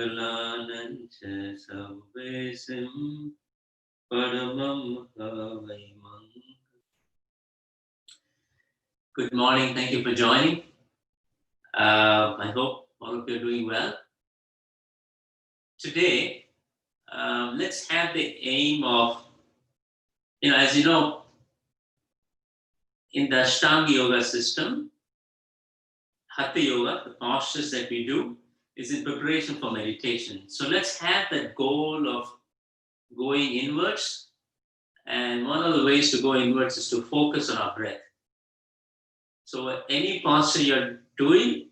Mangalanancha Savvesim Paramam Havai Mangala. Good morning, thank you for joining. I hope all of you are doing well. Today, let's have the aim of, as you know, in the Ashtanga Yoga system, Hatha Yoga, the postures that we do, is in preparation for meditation. So let's have that goal of going inwards. And one of the ways to go inwards is to focus on our breath. So any posture you're doing,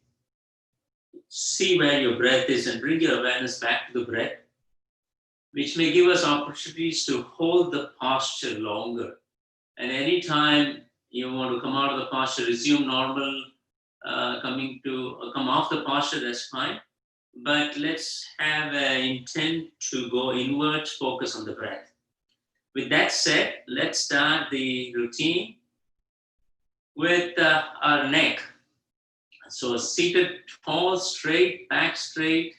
see where your breath is and bring your awareness back to the breath, which may give us opportunities to hold the posture longer. And anytime you want to come out of the posture, resume normal, come off the posture, that's fine. But let's have an intent to go inwards, focus on the breath. With that said, let's start the routine with our neck. So seated tall, straight, back straight,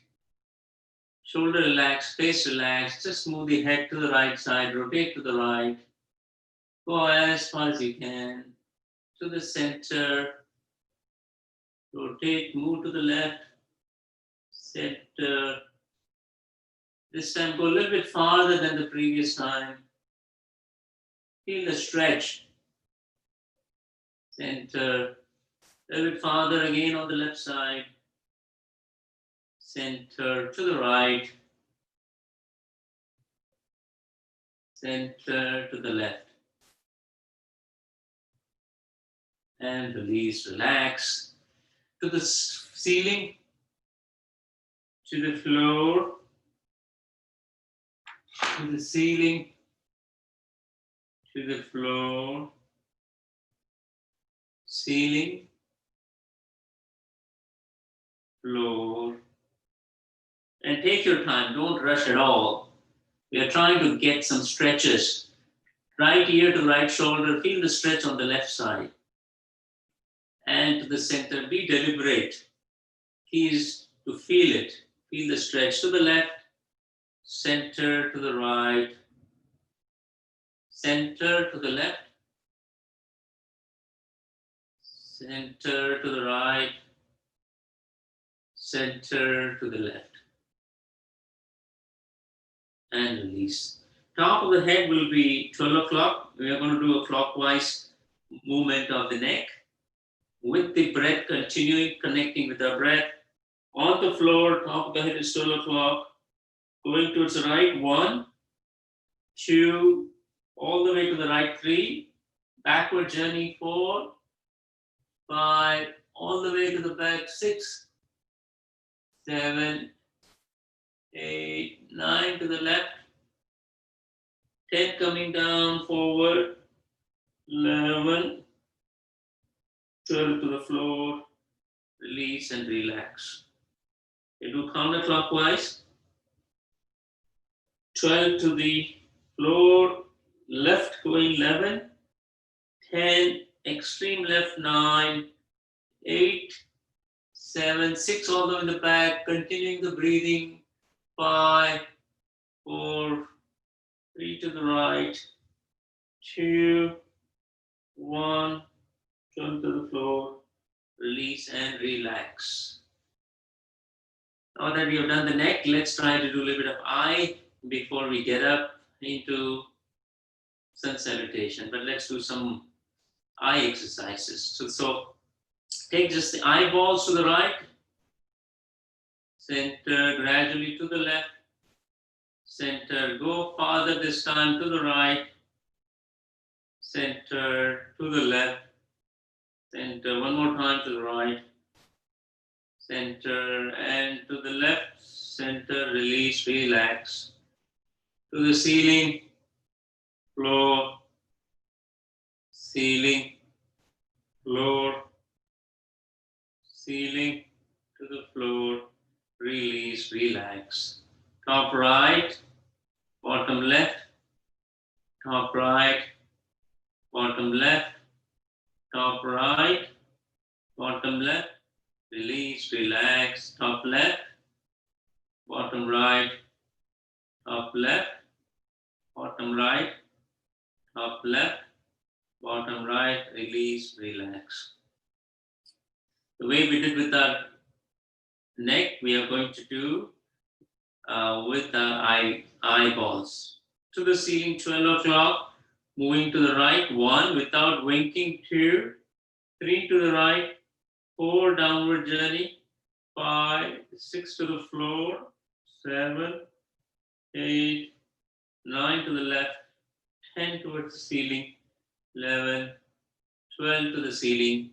shoulder relaxed, face relaxed. Just move the head to the right side, rotate to the right. Go as far as you can to the center. Rotate, move to the left, center. This time go a little bit farther than the previous time. Feel the stretch. Center. A little bit farther again on the left side. Center to the right. Center to the left. And release, relax. To the ceiling. To the floor. To the ceiling. To the floor. Ceiling. Floor. And take your time, don't rush at all. We are trying to get some stretches. Right ear to right shoulder, feel the stretch on the left side. And to the center, be deliberate. Key is to feel it. Feel the stretch to the left, center to the right, center to the left, center to the right, center to the left. And release. Top of the head will be 12 o'clock. We are going to do a clockwise movement of the neck with the breath continuing, connecting with our breath. On the floor, top of the head is 12 o'clock. Going towards the right, 1, 2, all the way to the right, 3. Backward journey, 4, 5, all the way to the back, 6, 7, 8, 9 to the left, 10 coming down forward, 11, 12 to the floor, release and relax. You do counterclockwise, 12 to the floor, left going 11, 10, extreme left 9, 8, 7, 6 all the way in the back, continuing the breathing, 5, 4, 3 to the right, 2, 1, turn to the floor, release and relax. Now that we have done the neck, let's try to do a little bit of eye before we get up into sun salutation. But let's do some eye exercises. So take just the eyeballs to the right, center gradually to the left, center, go farther this time to the right, center to the left, center, one more time to the right, center and to the left, center, release, relax, to the ceiling, floor, ceiling, floor, ceiling, to the floor, release, relax. Top right, bottom left, top right, bottom left, top right, bottom left, release, relax, top left, bottom bottom right, top left, bottom right, top left, bottom right, release, relax. The way we did with our neck, we are going to do with our eyeballs. To the ceiling, 12 o'clock, moving to the right, 1 without winking, 2, 3 to the right, 4 downward journey, 5, 6 to the floor, 7, 8, 9 to the left, 10 towards the ceiling, 11, 12 to the ceiling,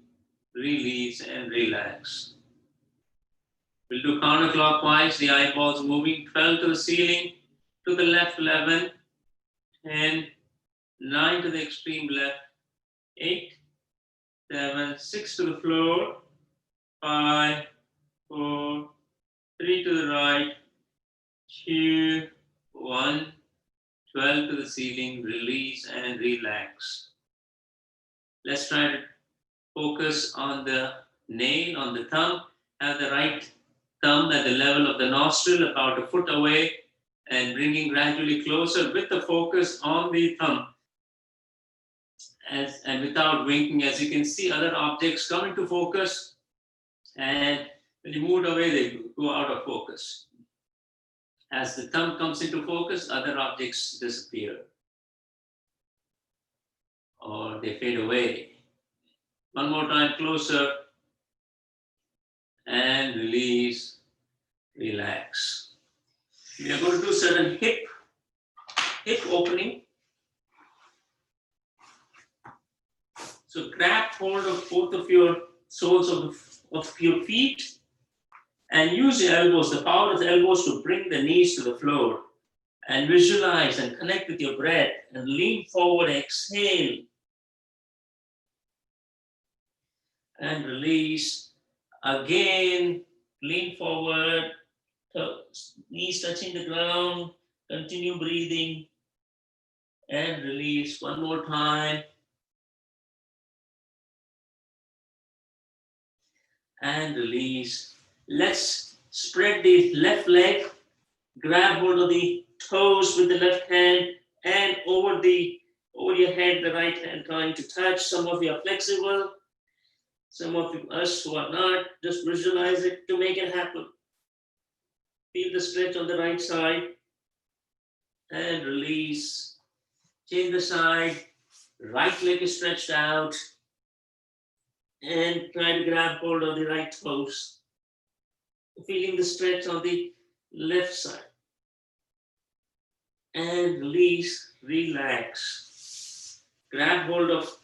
release and relax. We'll do counterclockwise, the eyeballs moving, 12 to the ceiling, to the left, 11, 10, 9 to the extreme left, 8, 7, 6 to the floor, 5, 4, 3 to the right, 2, 1, 12 to the ceiling, release and relax. Let's try to focus on the nail, on the thumb. Have the right thumb at the level of the nostril, about a foot away, and bringing gradually closer with the focus on the thumb. And without winking, as you can see, other objects come into focus, and when you move away, they go out of focus. As the thumb comes into focus, other objects disappear or they fade away. One more time, closer, and release, relax. We are going to do certain hip opening. So grab hold of both of your soles of your feet and use your elbows, the power of the elbows, to bring the knees to the floor, and visualize and connect with your breath and lean forward, exhale and release. Again, lean forward, knees touching the ground, continue breathing and release. One more time. And release. Let's spread the left leg, grab hold of the toes with the left hand, and over your head, the right hand trying to touch. Some of you are flexible, some of us who are not, just visualize it to make it happen. Feel the stretch on the right side and release. Change the side, right leg is stretched out, and try to grab hold of the right toes. Feeling the stretch on the left side. And release, relax. Grab hold of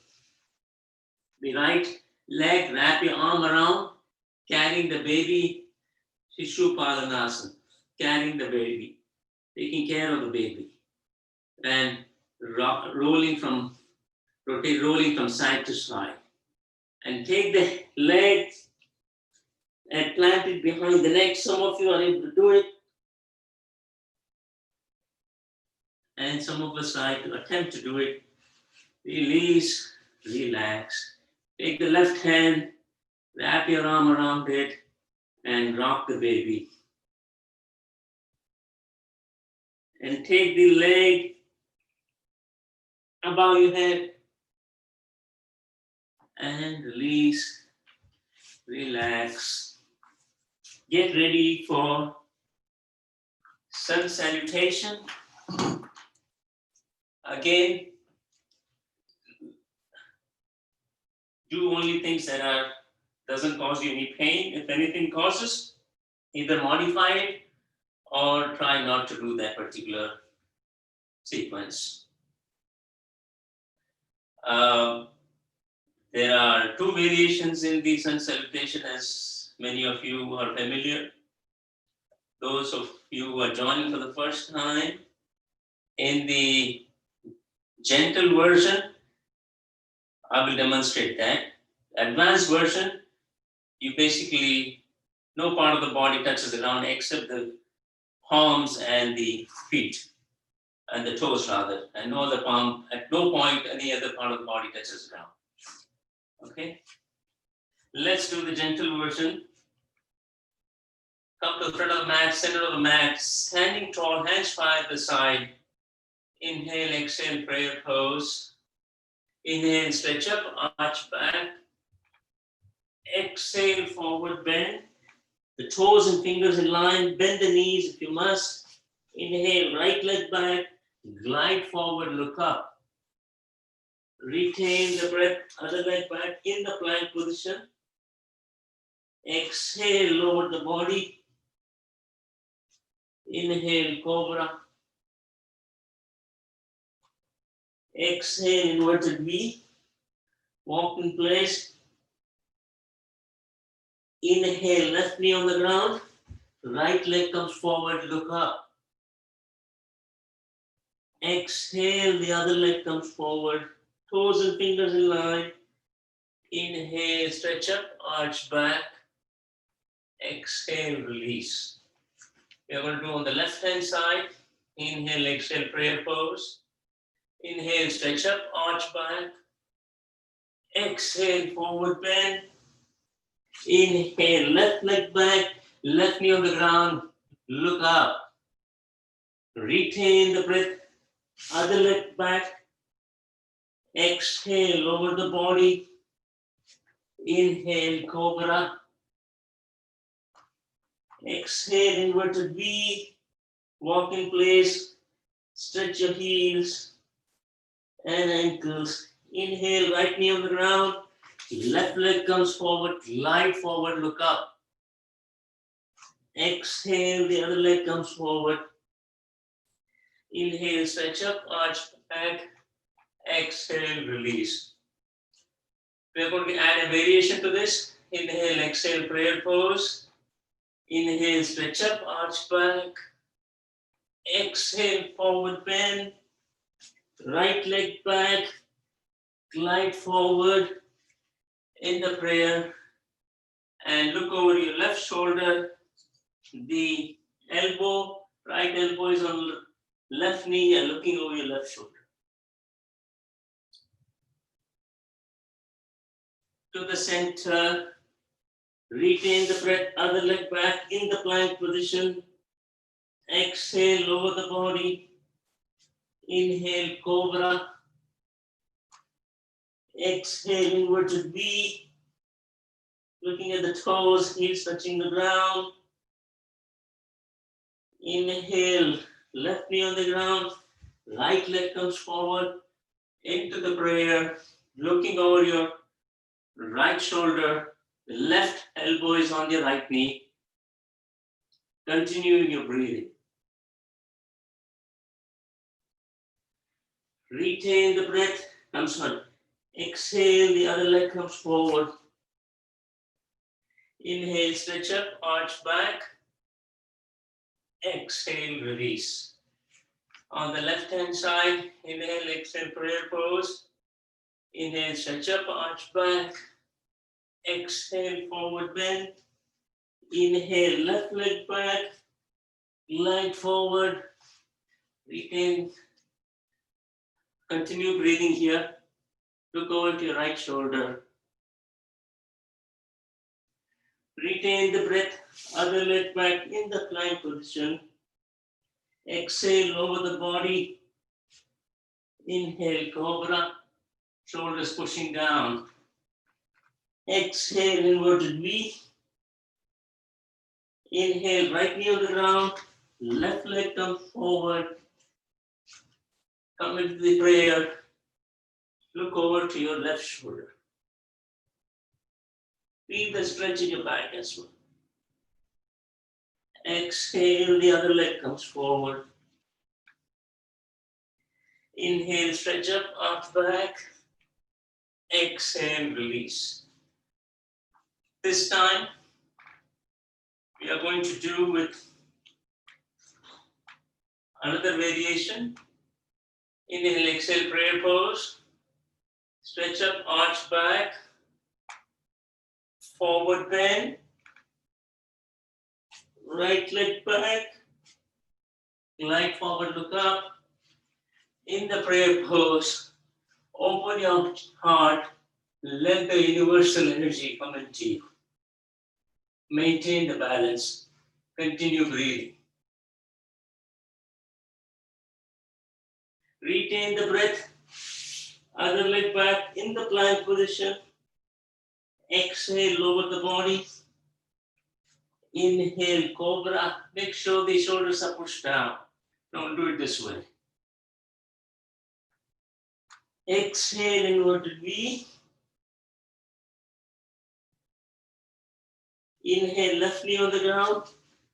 the right leg, wrap your arm around, carrying the baby, Shishupalanasana, carrying the baby, taking care of the baby, and rolling from side to side. And take the leg and plant it behind the neck. Some of you are able to do it, and some of us try to attempt to do it. Release, relax. Take the left hand, wrap your arm around it, and rock the baby. And take the leg above your head and release, relax. Get ready for sun salutation. Again, do only things that doesn't cause you any pain. If anything causes, either modify it or try not to do that particular sequence. There are 2 variations in the sun salutation, as many of you are familiar. Those of you who are joining for the first time, in the gentle version, I will demonstrate that. Advanced version, you basically, no part of the body touches the ground except the palms and the feet, and the toes rather, and no other palm, at no point any other part of the body touches the ground. Okay? Let's do the gentle version. Come to the front of the mat, center of the mat, standing tall, hands by the side. Inhale, exhale, prayer pose. Inhale, stretch up, arch back. Exhale, forward bend. The toes and fingers in line. Bend the knees if you must. Inhale, right leg back. Glide forward, look up. Retain the breath, other leg back in the plank position. Exhale, lower the body. Inhale, cobra. Exhale, inverted V. Walk in place. Inhale, left knee on the ground. Right leg comes forward, look up. Exhale, the other leg comes forward. Toes and fingers in line. Inhale, stretch up, arch back. Exhale, release. We are going to do on the left hand side. Inhale, exhale, prayer pose. Inhale, stretch up, arch back. Exhale, forward bend. Inhale, left leg back, left knee on the ground, look up. Retain the breath, other leg back. Exhale, lower the body. Inhale, cobra. Exhale, inverted V. Walk in place. Stretch your heels and ankles. Inhale, right knee on the ground. Left leg comes forward, glide forward, look up. Exhale, the other leg comes forward. Inhale, stretch up, arch back. Exhale, release. We are going to add a variation to this. Inhale, exhale, prayer pose. Inhale, stretch up, arch back. Exhale, forward bend. Right leg back. Glide forward in the prayer. And look over your left shoulder. The elbow, right elbow is on left knee and looking over your left shoulder. To the center. Retain the breath, other leg back in the plank position. Exhale, lower the body. Inhale, cobra. Exhale, inverted V. Looking at the toes, heels touching the ground. Inhale, left knee on the ground. Right leg comes forward into the prayer. Looking over your right shoulder. The left elbow is on the right knee. Continuing your breathing. Retain the breath. Comes on. Exhale, the other leg comes forward. Inhale, stretch up, arch back. Exhale, release. On the left hand side, inhale, exhale, prayer pose. Inhale, stretch up, arch back. Exhale, forward bend. Inhale, left leg back. Glide forward. Retain. Continue breathing here. Look over to your right shoulder. Retain the breath. Other leg back in the plank position. Exhale, lower the body. Inhale, cobra. Shoulders pushing down. Exhale, inverted V. Inhale, right knee on the ground. Left leg comes forward. Come into the prayer. Look over to your left shoulder. Feel the stretch in your back as well. Exhale, the other leg comes forward. Inhale, stretch up, arch back. Exhale, release. This time, we are going to do with another variation. Inhale, exhale, prayer pose. Stretch up, arch back. Forward bend. Right leg back. Glide forward, look up. In the prayer pose, open your heart. Let the universal energy come into you. Maintain the balance. Continue breathing. Retain the breath. Other leg back in the plank position. Exhale, lower the body. Inhale, cobra. Make sure the shoulders are pushed down. Don't do it this way. Exhale, inverted V. Inhale, left knee on the ground.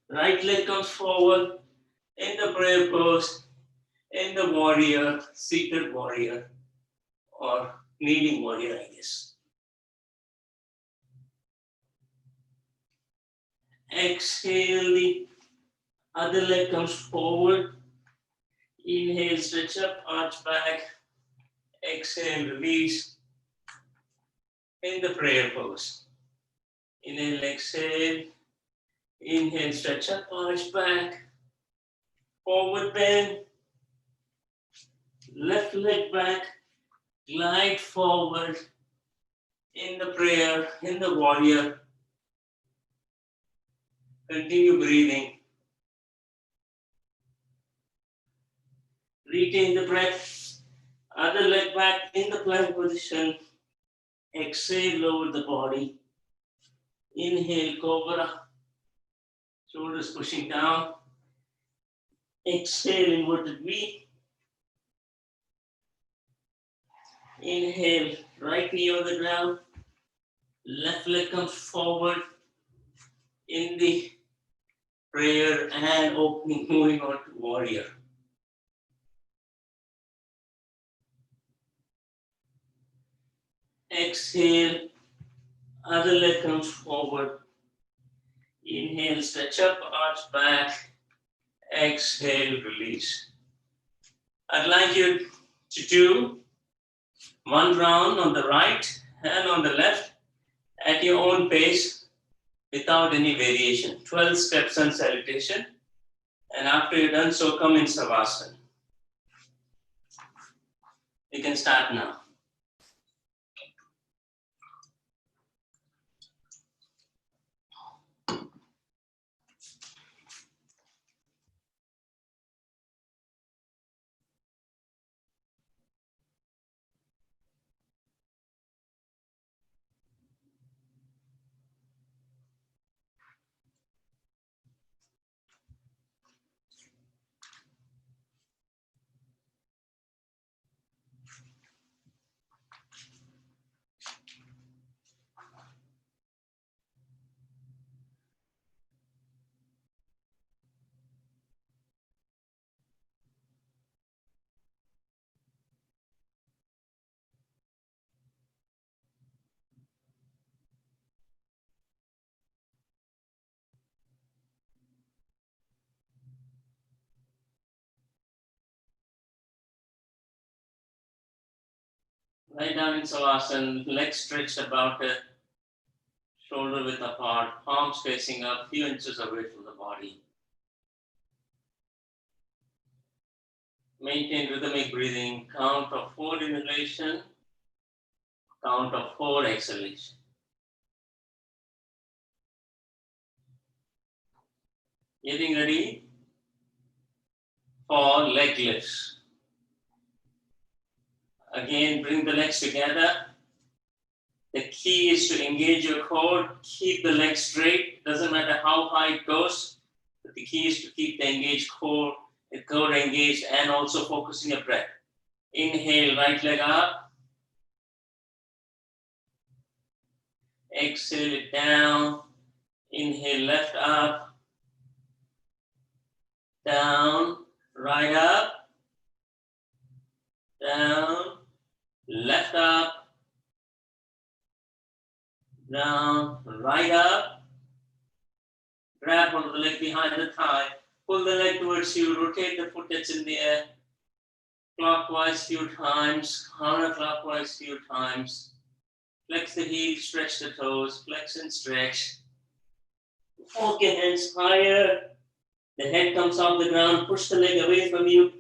Right leg comes forward. In the prayer pose. In the warrior, seated warrior. Or kneeling warrior, I guess. Exhale, the other leg comes forward. Inhale, stretch up, arch back. Exhale, release. In the prayer pose. Inhale, exhale. Inhale, stretch up, arch back. Forward bend. Left leg back. Glide forward. In the prayer, in the warrior. Continue breathing. Retain the breath. Other leg back in the plank position. Exhale, lower the body. Inhale, cobra. Shoulders pushing down. Exhale, inverted V. Inhale, right knee on the ground. Left leg comes forward in the prayer and opening, moving on to warrior. Exhale, other leg comes forward. Inhale, stretch up, arch back. Exhale, release. I'd like you to do one round on the right and on the left at your own pace without any variation. 12 steps and salutation. And after you're done so, come in Savasana. You can start now. Lie down in Savasana, legs stretched about the shoulder width apart, palms facing up, few inches away from the body. Maintain rhythmic breathing, count of 4 inhalation, count of 4 exhalation. Getting ready for leg lifts. Again, bring the legs together. The key is to engage your core, keep the legs straight. Doesn't matter how high it goes, but the key is to keep the engaged core, the core engaged, and also focusing your breath. Inhale, right leg up. Exhale it down. Inhale, left up. Down, right up. Down, left up. Down, right up. Grab onto the leg behind the thigh. Pull the leg towards you. Rotate the foot that's in the air. Clockwise few times. Counterclockwise few times. Flex the heels. Stretch the toes. Flex and stretch. Walk your hands higher. The head comes off the ground. Push the leg away from you.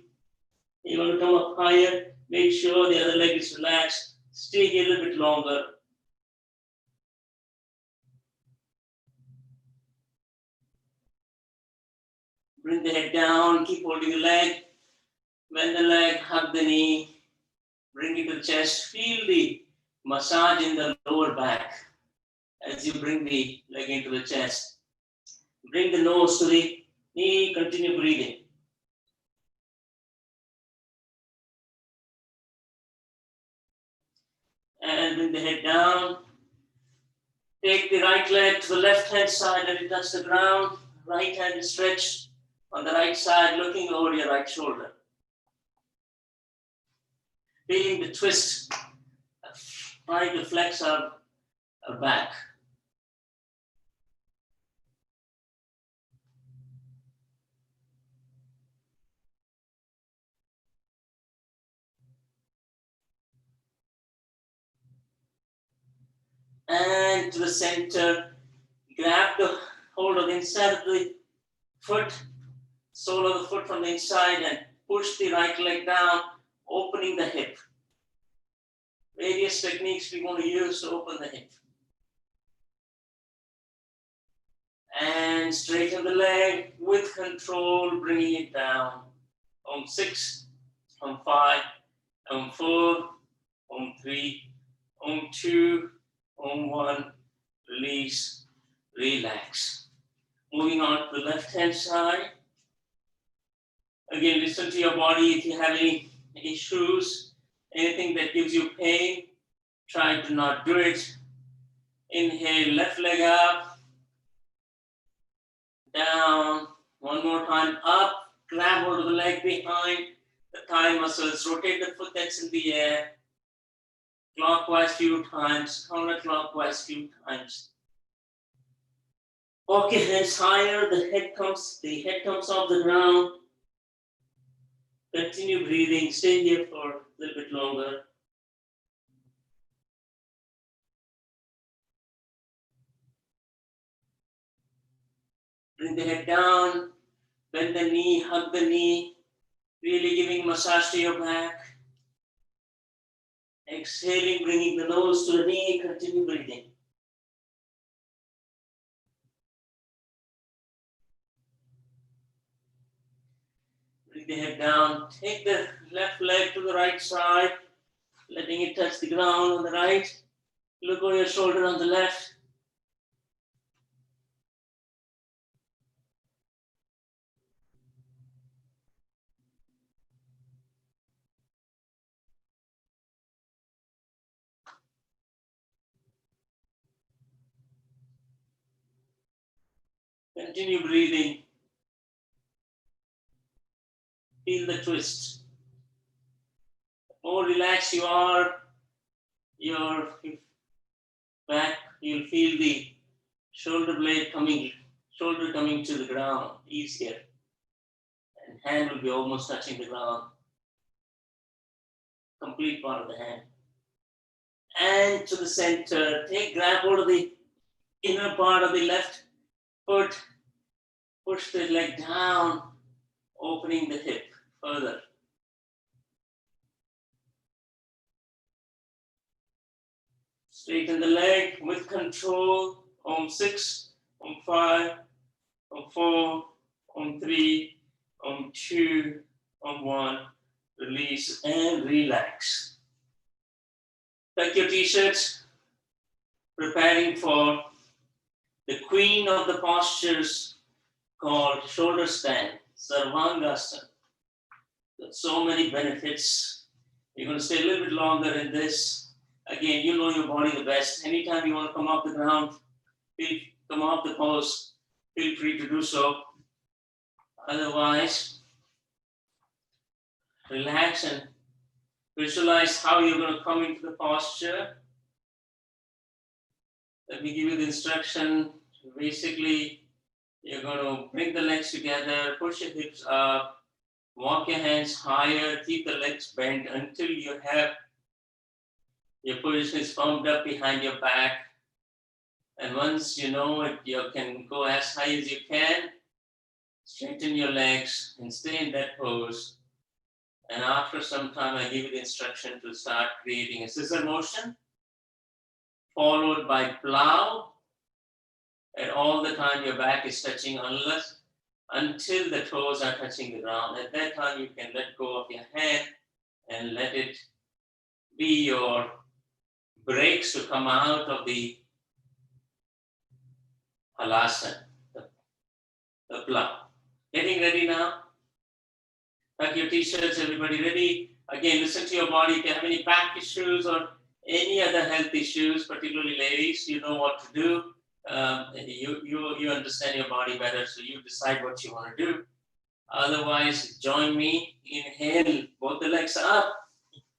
You want to come up higher. Make sure the other leg is relaxed. Stay here a little bit longer. Bring the head down, keep holding the leg. Bend the leg, hug the knee. Bring it to the chest. Feel the massage in the lower back as you bring the leg into the chest. Bring the nose to the knee. Continue breathing. And bring the head down. Take the right leg to the left hand side. Let it touch the ground. Right hand is stretched on the right side, looking over your right shoulder. Feeling the twist. Trying to flex our back. And to the center, grab the hold of the inside of the foot, sole of the foot from the inside, and push the right leg down, opening the hip. Various techniques we want to use to open the hip. And straighten the leg with control, bringing it down. Om 6, Om 5, Om 4, Om 3, Om 2, Om 1, release, relax. Moving on to the left hand side. Again, listen to your body. If you have any issues, anything that gives you pain, try to not do it. Inhale, left leg up, down, one more time, up, grab hold of the leg behind the thigh muscles, rotate the foot that's in the air, clockwise few times, counterclockwise few times. Okay, hands higher, the head comes off the ground. Continue breathing, stay here for a little bit longer. Bring the head down, bend the knee, hug the knee, really giving massage to your back. Exhaling, bringing the nose to the knee, continue breathing. Bring the head down, take the left leg to the right side, letting it touch the ground on the right. Look over your shoulder on the left. Continue breathing. Feel the twist. The more relaxed you are, your back, you'll feel the shoulder coming to the ground easier. And hand will be almost touching the ground. Complete part of the hand. And to the center, grab hold of the inner part of the left foot, push the leg down, opening the hip further. Straighten the leg with control. Om 6, Om 5, Om 4, Om 3, Om 2, Om 1. Release and relax. Tuck your t-shirts. Preparing for the queen of the postures called shoulder stand, Sarvangasana. There's so many benefits. You're going to stay a little bit longer in this. Again, you know your body the best. Anytime you want to come off the ground, come off the pose, feel free to do so. Otherwise, relax and visualize how you're going to come into the posture. Let me give you the instruction. Basically, you're going to bring the legs together, push your hips up, walk your hands higher, keep the legs bent until you have your position is pumped up behind your back. And once you know it, you can go as high as you can, straighten your legs and stay in that pose. And after some time, I give you the instruction to start creating a scissor motion, followed by plow. And all the time your back is touching, unless until the toes are touching the ground. At that time, you can let go of your hand and let it be your brakes to come out of the halasana, the plow. Getting ready now? Pack your t-shirts, everybody ready? Again, listen to your body. If you have any back issues or any other health issues, particularly ladies, you know what to do. You understand your body better, so you decide what you want to do. Otherwise, join me. Inhale, both the legs up.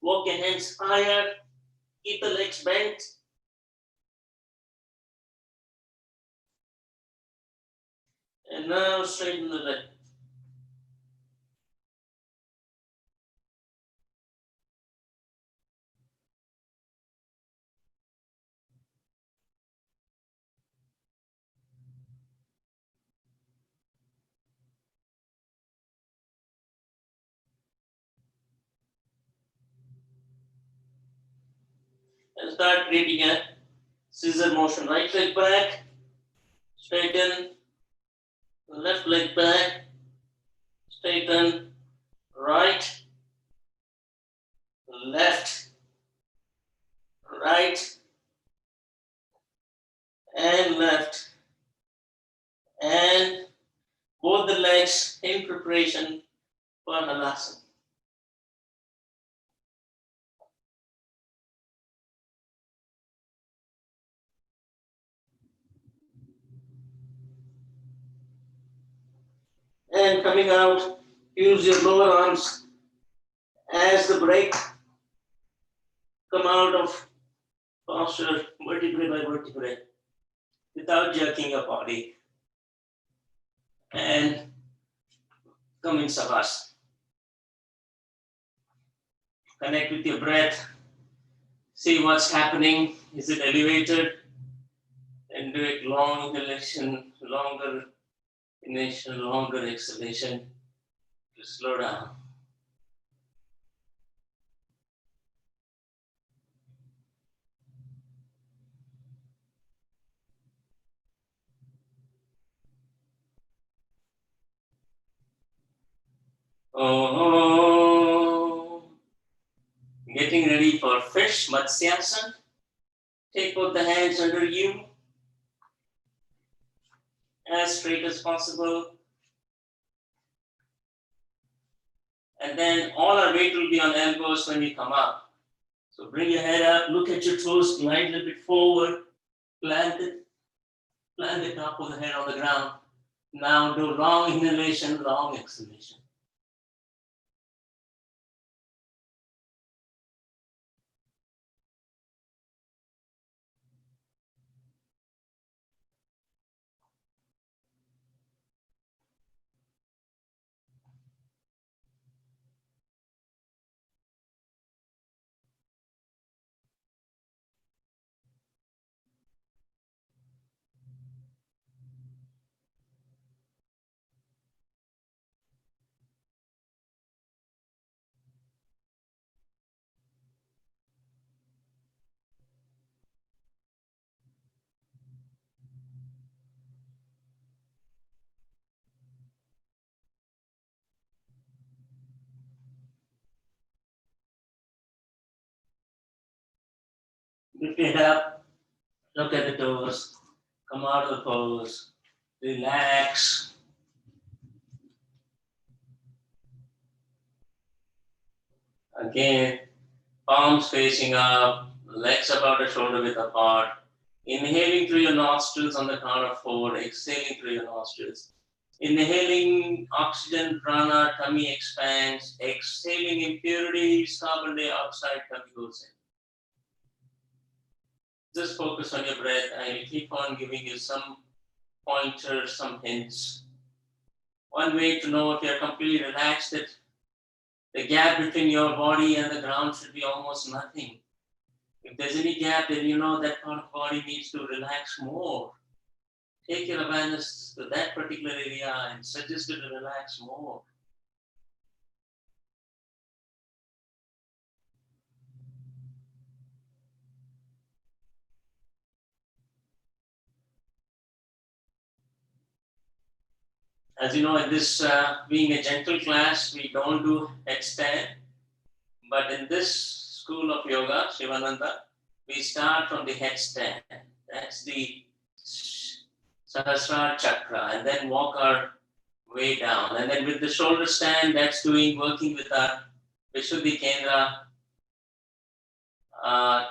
Walk your hands higher. Keep the legs bent. And now straighten the leg. And start creating a scissor motion. Right leg back. Straighten. Left leg back. Straighten. Right. Left. Right. And left. And both the legs in preparation for halasana. And coming out, use your lower arms as the brake. Come out of posture vertebrae by vertebrae without jerking your body. And come in savasana. Connect with your breath. See what's happening. Is it elevated? And do it long inhalation, longer inhalation, longer exhalation to slow down. Oh, getting ready for fish, Matsyasana. Take both the hands under you, as straight as possible. And then all our weight will be on elbows when we come up. So bring your head up, look at your toes, glide a little bit forward, plant the top of the head on the ground. Now do long inhalation, long exhalation. Lift your head up, look at the toes, come out of the pose, relax. Again, palms facing up, legs about the shoulder width apart. Inhaling through your nostrils on the count of 4, exhaling through your nostrils. Inhaling oxygen, prana, tummy expands. Exhaling impurities, carbon dioxide, tummy goes in. Just focus on your breath. I will keep on giving you some pointers, some hints. One way to know if you're completely relaxed, that the gap between your body and the ground should be almost nothing. If there's any gap, then you know that part of the body needs to relax more. Take your awareness to that particular area and suggest it to relax more. As you know, in this being a gentle class, we don't do headstand. But in this school of yoga, Shivananda, we start from the headstand. That's the Sahasrara chakra, and then walk our way down. And then with the shoulder stand, that's working with our Vishuddhi Kendra.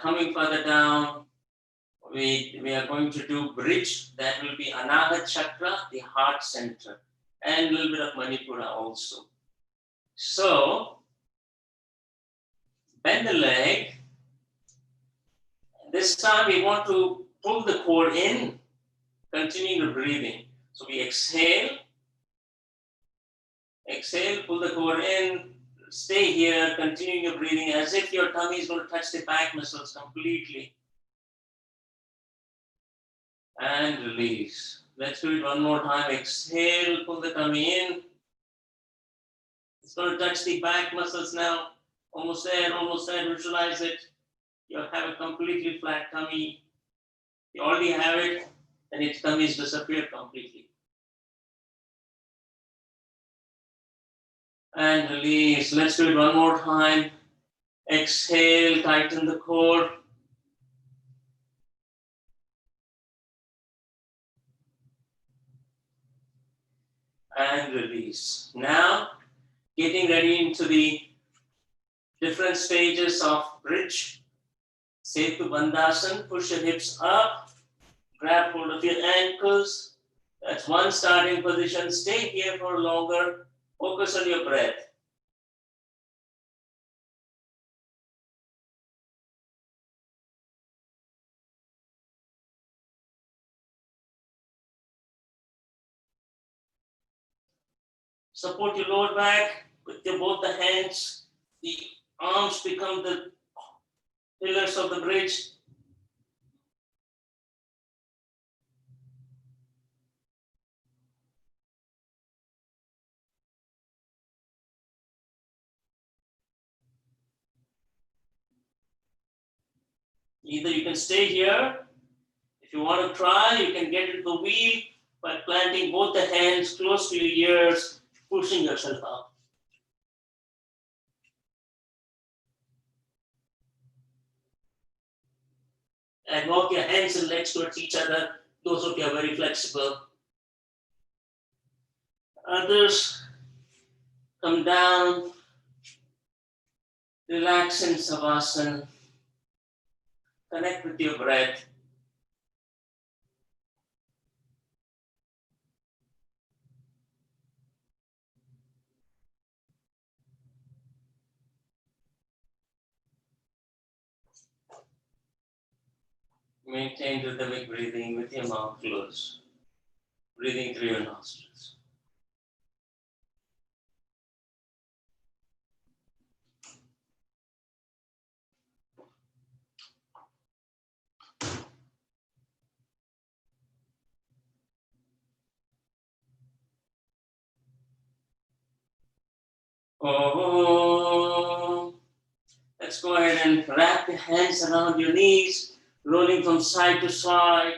Coming further down, we are going to do bridge. That will be Anahat chakra, the heart center, and a little bit of Manipura also. So, bend the leg. This time we want to pull the core in, continuing the breathing. So we exhale, pull the core in, stay here, continuing your breathing as if your tummy is going to touch the back muscles completely. And release. Let's do it one more time. Exhale, pull the tummy in. It's going to touch the back muscles now. Almost there, visualize it. You have a completely flat tummy. You already have it, and its tummy has disappeared completely. And release. Let's do it one more time. Exhale, tighten the core. And release. Now, getting ready into the different stages of bridge. Setu Bandhasan, push your hips up, grab hold of your ankles. That's one starting position. Stay here for longer. Focus on your breath. Support your lower back with both the hands. The arms become the pillars of the bridge. Either you can stay here. If you want to try, you can get into the wheel by planting both the hands close to your ears, pushing yourself up. And walk your hands and legs towards each other. Those of you are very flexible. Others, come down, relax in Savasana, connect with your breath. Maintain rhythmic breathing with your mouth closed, breathing through your nostrils. Oh, let's go ahead and wrap your hands around your knees, rolling from side to side.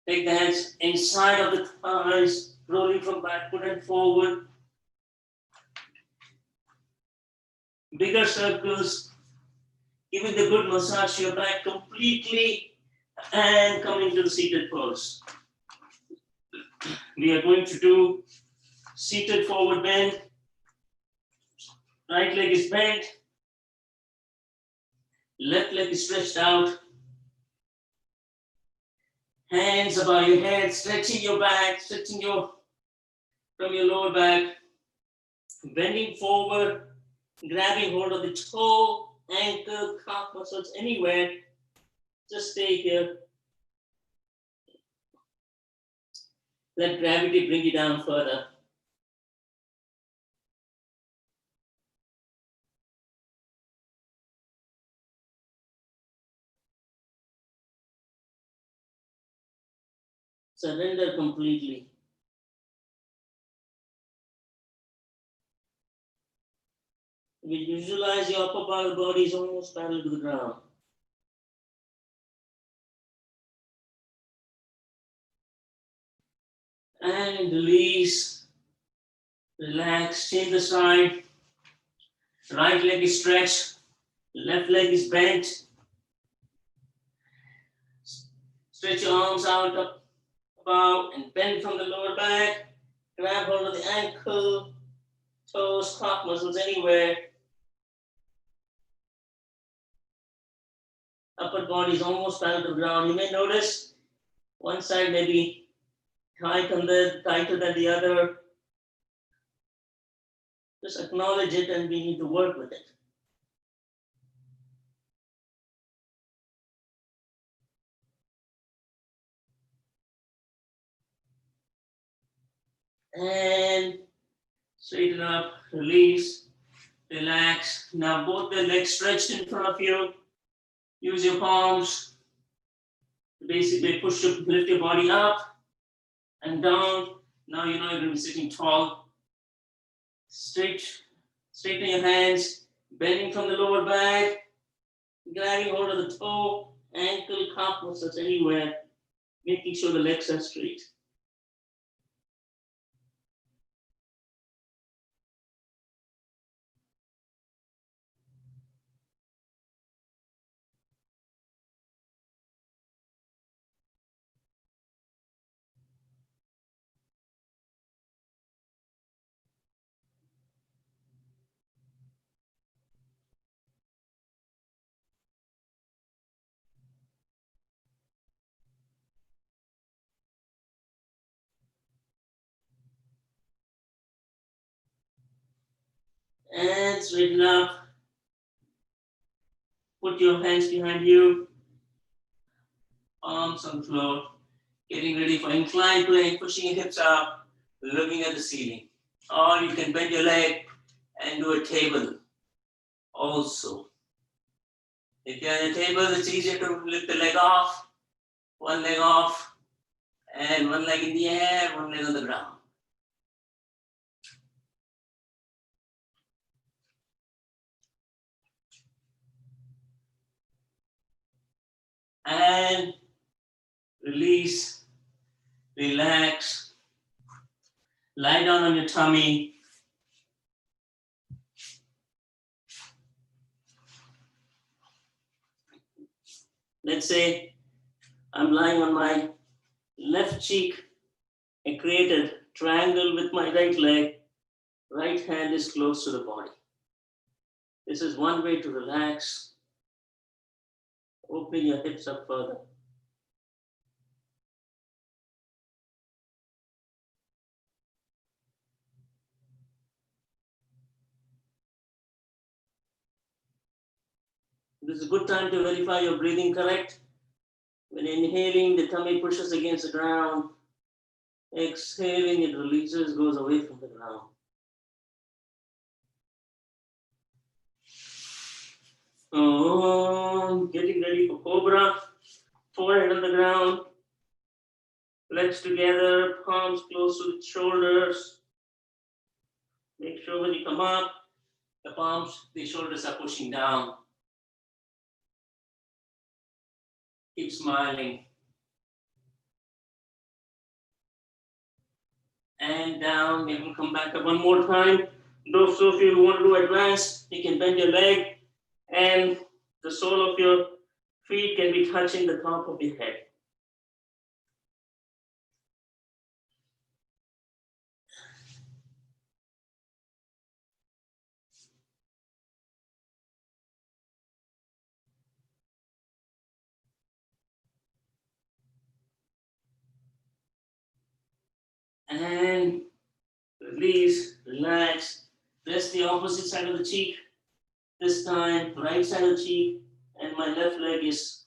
Take the hands inside of the thighs, rolling from backward and forward. Bigger circles, giving the good massage to your back completely, and coming to the seated pose. We are going to do seated forward bend. Right leg is bent. Left leg is stretched out. Hands above your head, stretching your back, stretching from your lower back. Bending forward, grabbing hold of the toe, ankle, calf muscles, anywhere. Just stay here. Let gravity bring you down further. Surrender completely. We visualize your upper part of the body is almost parallel to the ground. And release. Relax. Change the side. Right leg is stretched. Left leg is bent. Stretch your arms out up above and bend from the lower back. Grab hold of the ankle, toes, calf muscles anywhere. Upper body is almost parallel to the ground. You may notice one side may be tighter than the other. Just acknowledge it and we need to work with it. And straighten up, release, relax. Now both the legs stretched in front of you. Use your palms to basically lift your body up and down. Now you know you're going to be sitting tall. Straighten your hands, bending from the lower back, grabbing hold of the toe, ankle, calf muscles anywhere, making sure the legs are straight. And straighten up. Put your hands behind you, arms on the floor, getting ready for inclined plane, pushing your hips up, looking at the ceiling. Or you can bend your leg and do a table also. If you're on a table, it's easier to lift the leg off, one leg off, and one leg in the air, one leg on the ground. And release, relax, lie down on your tummy. Let's say I'm lying on my left cheek. I create a triangle with my right leg. Right hand is close to the body. This is one way to relax, opening your hips up further. This is a good time to verify your breathing correct. When inhaling, the tummy pushes against the ground. Exhaling, it releases, goes away from the ground. Getting ready for Cobra. Forehead on the ground. Legs together, palms close to the shoulders. Make sure when you come up, the shoulders are pushing down. Keep smiling. And down, maybe come back up one more time. Those of you who want to do advanced, you can bend your leg and the sole of your feet can be touching the top of your head. And release, relax. Press the opposite side of the cheek. This time, right side of the cheek, and my left leg is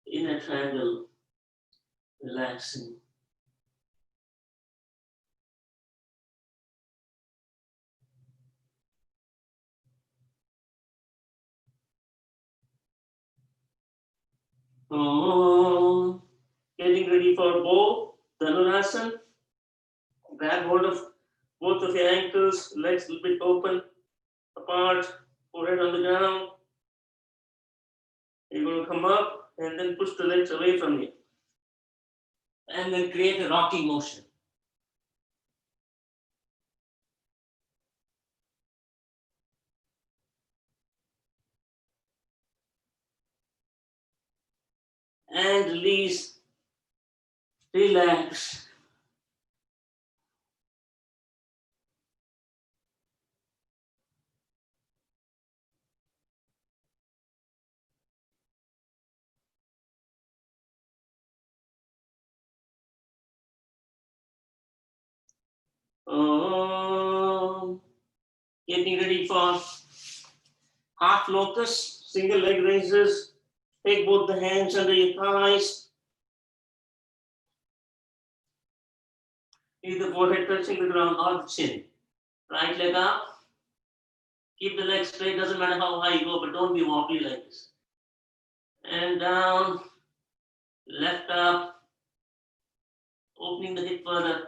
in a triangle, relaxing. Getting ready for bow, Dhanurasana. Grab hold of both of your ankles, legs a little bit open, apart, forehead on the ground. You're going to come up and then push the legs away from you. And then create a rocking motion. and release, relax. Oh, getting ready for half locust, single leg raises. Take both the hands under your thighs. Keep the forehead touching the ground or the chin. Right leg up. Keep the leg straight, doesn't matter how high you go, but don't be wobbly like this. And down, left up, opening the hip further.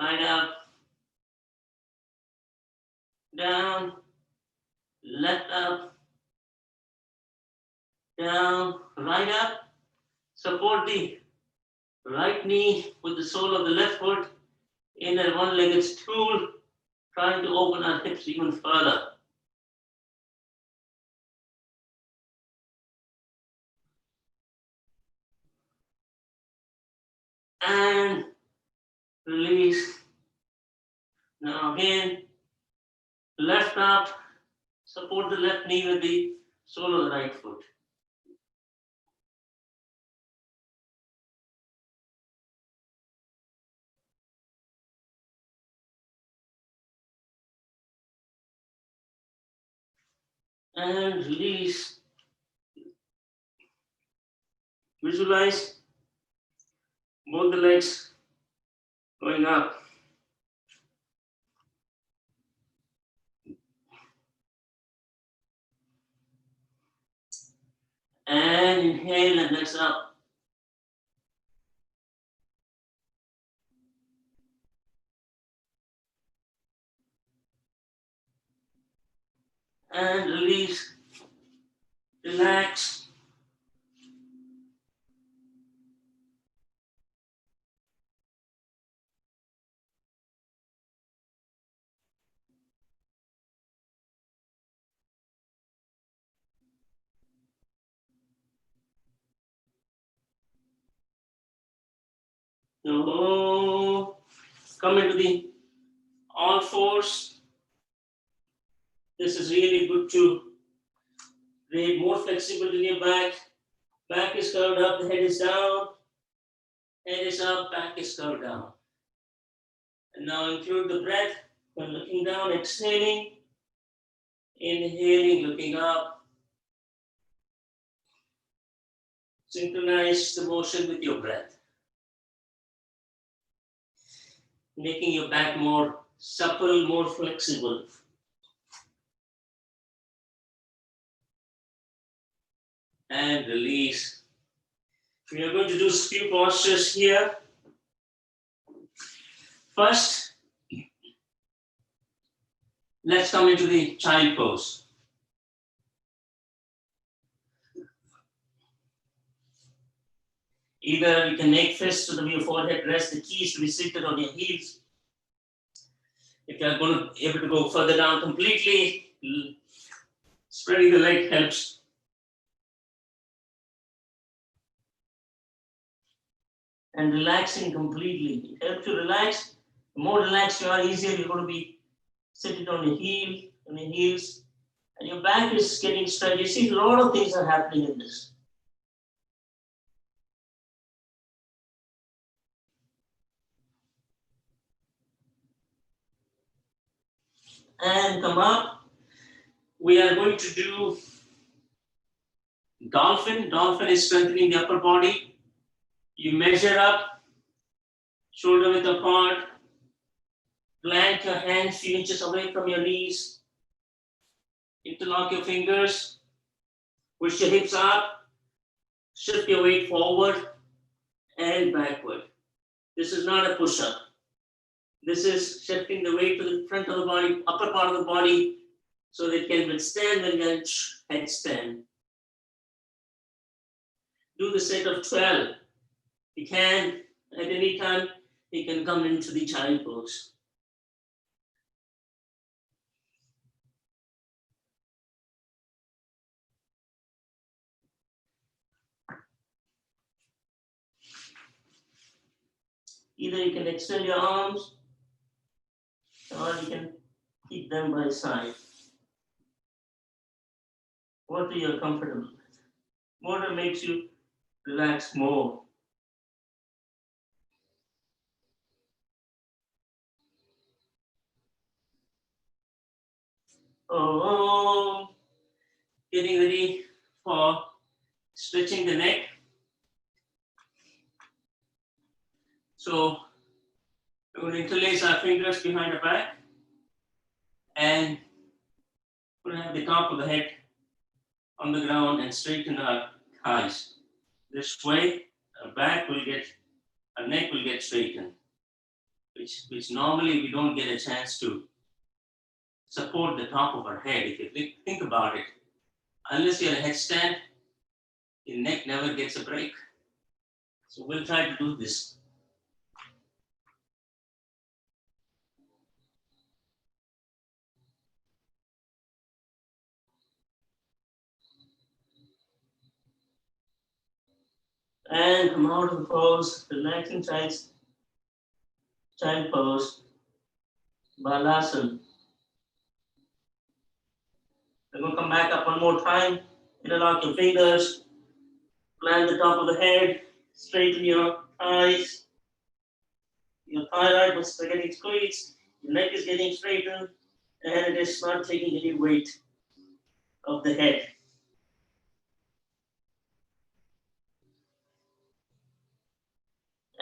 Right up, down, left up, down, right up. Support the right knee with the sole of the left foot in a one-legged stool, trying to open our hips even further. And release. Now again, left up, support the left knee with the sole of the right foot. And release. Visualize both the legs going up. And inhale and legs up. And release. Relax. So come into the all fours. This is really good to create more flexibility in your back. Back is curved up, the head is down. Head is up, back is curved down. And now include the breath when looking down, exhaling, inhaling, looking up. Synchronize the motion with your breath, making your back more supple, more flexible. And release. We are going to do a few postures here. First, let's come into the child pose. Either you can make fists so that your forehead rests. The key is to be seated on your heels. If you are going to be able to go further down completely, spreading the leg helps. And relaxing completely. It helps you relax. The more relaxed you are, easier you're going to be seated on your heels, and your back is getting stretched. You see, a lot of things are happening in this. And come up. We are going to do dolphin. Dolphin is strengthening the upper body. You measure up, shoulder width apart, plant your hands few inches away from your knees, interlock your fingers, push your hips up, shift your weight forward and backward. This is not a push-up. This is shifting the weight to the front of the body, upper part of the body, so that it can withstand when you headstand. Do the set of 12. You can, at any time, you can come into the child pose. Either you can extend your arms or you can keep them by side. Whatever you're comfortable with. Whatever makes you relax more. Oh, getting ready for stretching the neck. So we're going to interlace our fingers behind the back and we're going to have the top of the head on the ground and straighten our thighs. This way, our neck will get straightened, which normally we don't get a chance to support the top of our head. If you think about it, unless you're a headstand, your neck never gets a break. So we'll try to do this. And come out of the pose, relaxing child pose, Balasana. We're going to come back up one more time. Interlock your fingers, plant the top of the head, straighten your thighs. Your thyroid was getting squeezed, your neck is getting straightened, and it is not taking any weight of the head.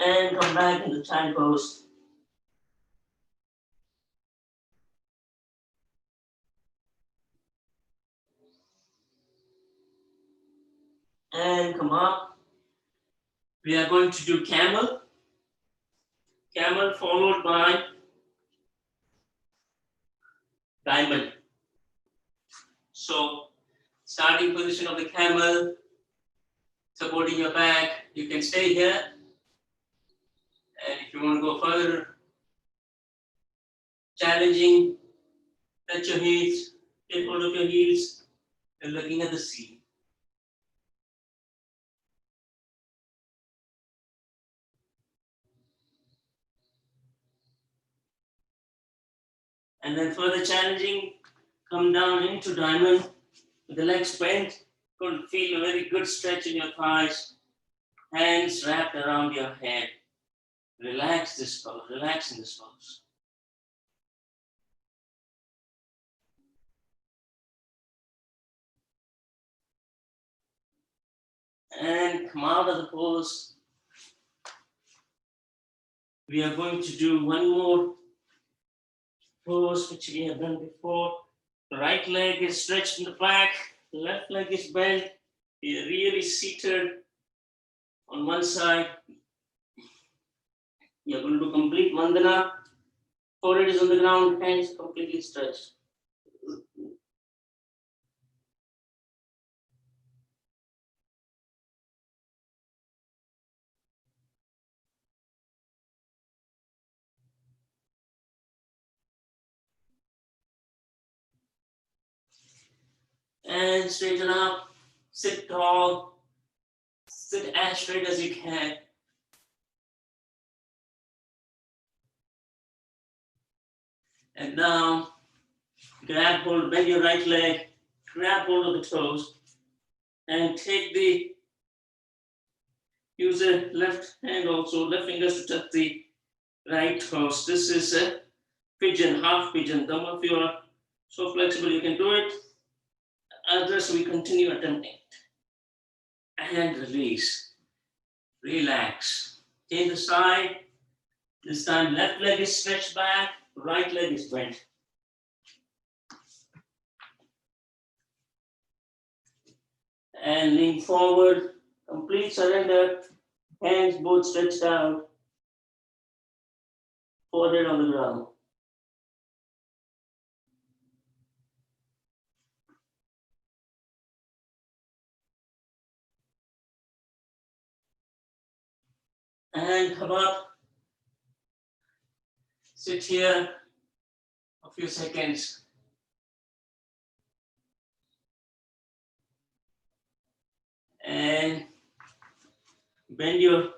And come back into child pose. And come up. We are going to do camel. Camel followed by diamond. So, starting position of the camel, supporting your back. You can stay here. And if you want to go further, challenging, touch your heels, get hold of your heels, and looking at the sea. And then further challenging, come down into diamond with the legs bent. Going to feel a very good stretch in your thighs, hands wrapped around your head. Relax this pose, relax in this pose. And come out of the pose. We are going to do one more pose which we have done before. The right leg is stretched in the back, left leg is bent. You're really seated on one side. You're going to do complete Vandana. Forehead is on the ground, hands completely stretched. And straighten up, sit tall, sit as straight as you can. And down, grab hold, bend your right leg, grab hold of the toes, and use the left hand also, left fingers to touch the right toes. This is a pigeon, half pigeon. Some of you are so flexible, you can do it. Others, we continue attempting it. And release, relax. Change the side. This time, left leg is stretched back, right leg is bent. And lean forward, complete surrender, hands both stretched out, forehead on the ground. And come up, sit here a few seconds. And bend your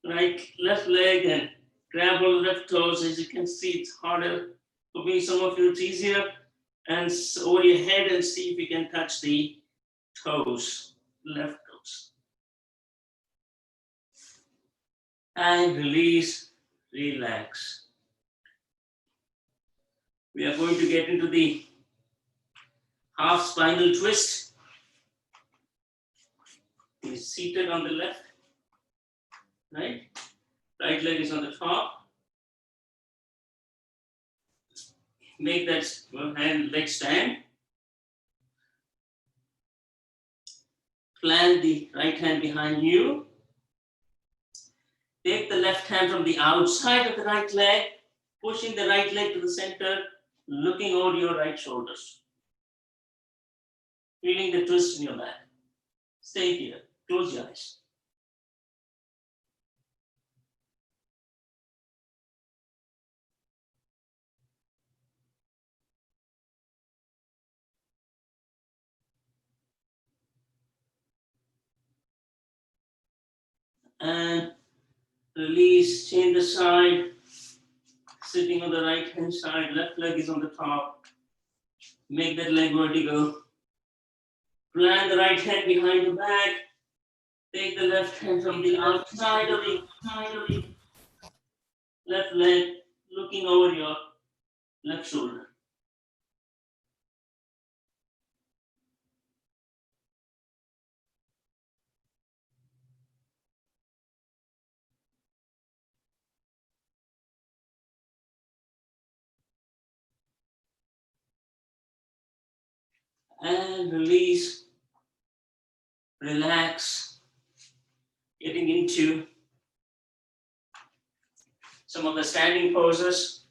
left leg and grab all left toes. As you can see, it's harder. For me, some of you, it's easier. And over your head and see if you can touch the toes, left toes. And release, relax. We are going to get into the half spinal twist. He's seated on the left, right? Right leg is on the top. Make that hand leg stand. Plant the right hand behind you. Take the left hand from the outside of the right leg, pushing the right leg to the center, looking over your right shoulders. Feeling the twist in your back. Stay here. Close your eyes. And release, change the side. Sitting on the right hand side, left leg is on the top. Make that leg vertical. Plant the right hand behind the back. Take the left hand from the outside of the left leg, looking over your left shoulder. And release, relax, getting into some of the standing poses.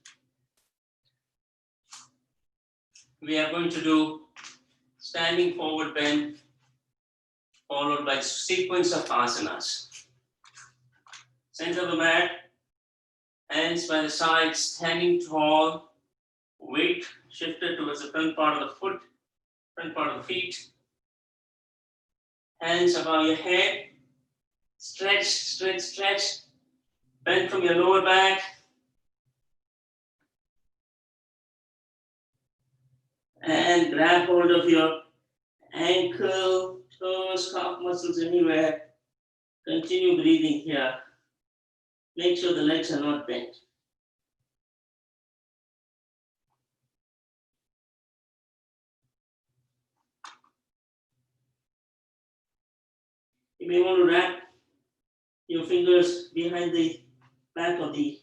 We are going to do standing forward bend, followed by sequence of asanas. Center of the mat, hands by the sides, standing tall, weight shifted towards the front part of the foot, front part of the feet. Hands above your head, stretch, stretch, stretch. Bend from your lower back. And grab hold of your ankle, toes, calf muscles anywhere. Continue breathing here. Make sure the legs are not bent. You may want to wrap your fingers behind the back of the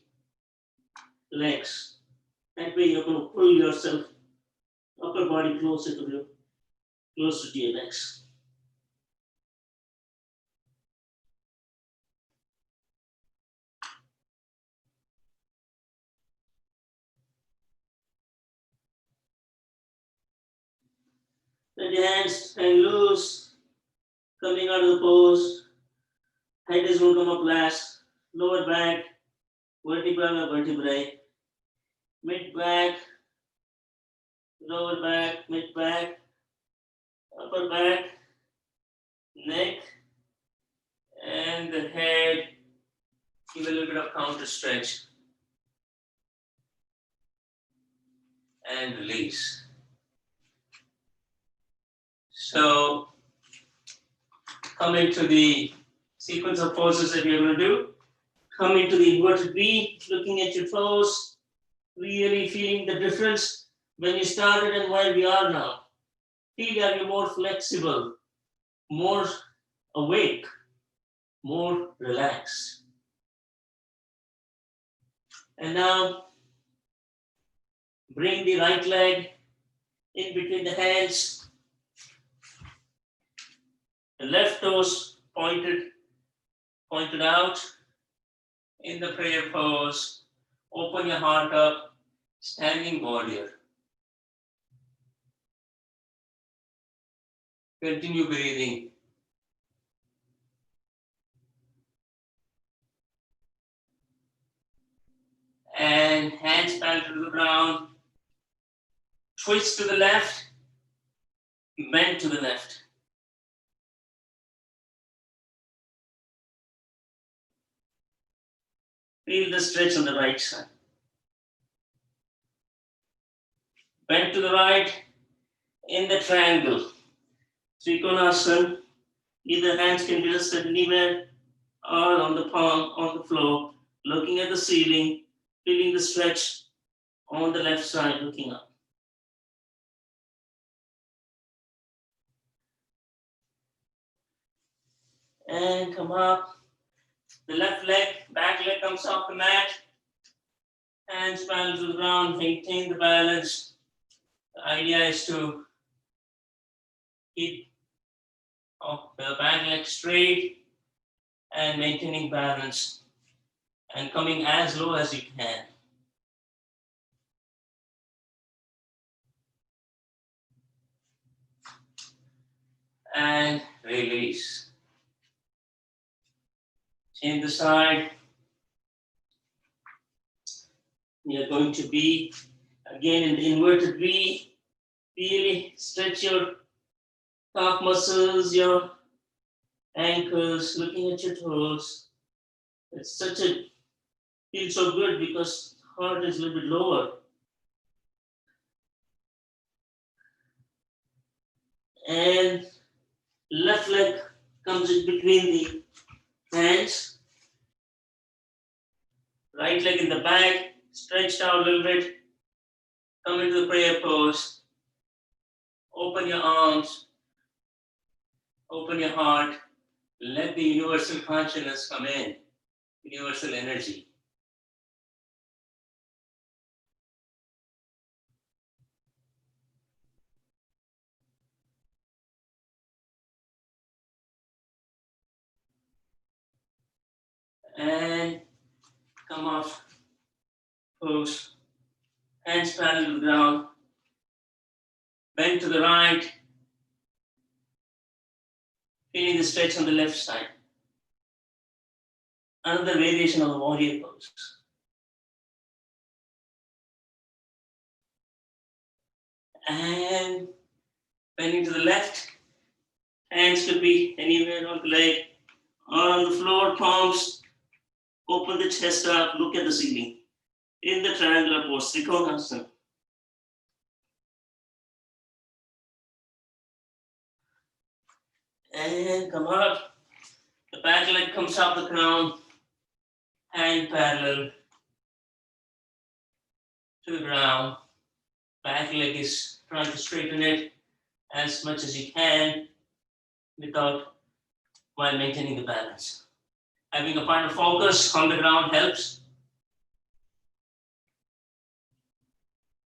legs. That way you're going to pull yourself, upper body closer to your legs. Let your hands hang loose, coming out of the pose. Head is going to come up last. Lower back, vertebra or vertebrae. Mid back, lower back, mid back, upper back, neck, and the head. Give a little bit of counter stretch. And release. So, come into the sequence of poses that we're going to do. Come into the inverted V, looking at your toes, really feeling the difference when you started and where we are now. Feel that you're more flexible, more awake, more relaxed. And now, bring the right leg in between the hands. The left toes pointed out in the prayer pose. Open your heart up, standing warrior. Continue breathing. And hands planted to the ground. Twist to the left, bend to the left. Feel the stretch on the right side. Bend to the right in the triangle. Trikonasana. Either hands can be rested anywhere or on the palm, on the floor, looking at the ceiling, feeling the stretch on the left side, looking up. And come up. The left leg, back leg comes off the mat. Hands parallel to the ground, maintain the balance. The idea is to keep the back leg straight and maintaining balance and coming as low as you can. And release. Change the side. You're going to be again in the inverted V. Really stretch your calf muscles, your ankles, looking at your toes. It's feels so good because heart is a little bit lower. And left leg comes in between the hands. Right leg in the back, stretched out a little bit. Come into the prayer pose. Open your arms. Open your heart. Let the universal consciousness come in. Universal energy. And come off. Pose. Hands parallel to the ground. Bend to the right. Feeling the stretch on the left side. Another variation of the warrior pose. And bending to the left. Hands could be anywhere on the leg or on the floor, palms. Open the chest up, look at the ceiling. In the triangular pose, Trikonasana. And come up. The back leg comes off the ground. Hand parallel to the ground. Back leg is trying to straighten it as much as you can while maintaining the balance. Having a point of focus on the ground helps.